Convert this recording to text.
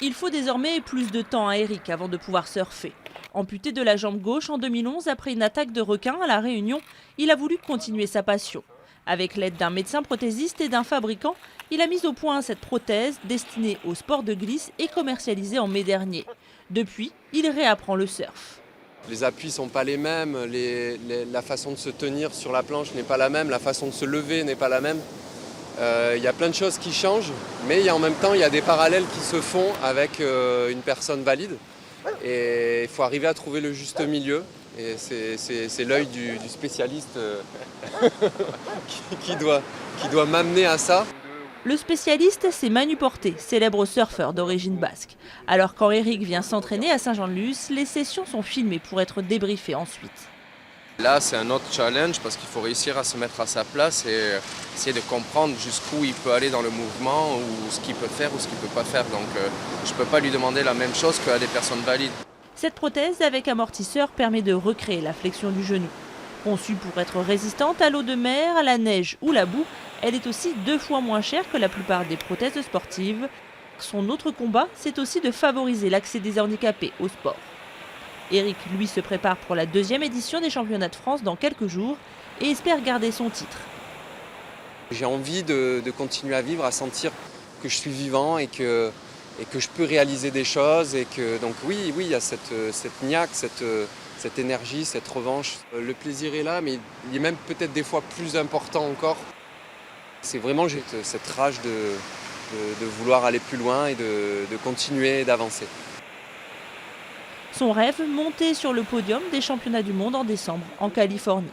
Il faut désormais plus de temps à Eric avant de pouvoir surfer. Amputé de la jambe gauche en 2011 après une attaque de requin à La Réunion, il a voulu continuer sa passion. Avec l'aide d'un médecin prothésiste et d'un fabricant, il a mis au point cette prothèse destinée au sport de glisse et commercialisée en mai dernier. Depuis, il réapprend le surf. Les appuis ne sont pas les mêmes, la façon de se tenir sur la planche n'est pas la même, la façon de se lever n'est pas la même. Il y a plein de choses qui changent, mais en même temps, il y a des parallèles qui se font avec une personne valide. Et il faut arriver à trouver le juste milieu. Et c'est l'œil du spécialiste qui doit m'amener à ça. Le spécialiste, c'est Manu Porté, célèbre surfeur d'origine basque. Alors quand Eric vient s'entraîner à Saint-Jean-de-Luz, les sessions sont filmées pour être débriefées ensuite. Là, c'est un autre challenge parce qu'il faut réussir à se mettre à sa place et essayer de comprendre jusqu'où il peut aller dans le mouvement ou ce qu'il peut faire ou ce qu'il ne peut pas faire. Donc, je ne peux pas lui demander la même chose qu'à des personnes valides. Cette prothèse avec amortisseur permet de recréer la flexion du genou. Conçue pour être résistante à l'eau de mer, à la neige ou la boue, elle est aussi 2 fois moins chère que la plupart des prothèses sportives. Son autre combat, c'est aussi de favoriser l'accès des handicapés au sport. Eric, lui, se prépare pour la 2e édition des championnats de France dans quelques jours et espère garder son titre. J'ai envie de continuer à vivre, à sentir que je suis vivant et que je peux réaliser des choses. Et que, donc oui, il y a cette niaque, cette énergie, cette revanche. Le plaisir est là, mais il est même peut-être des fois plus important encore. C'est vraiment cette rage de vouloir aller plus loin et de continuer d'avancer. Son rêve, monter sur le podium des championnats du monde en décembre en Californie.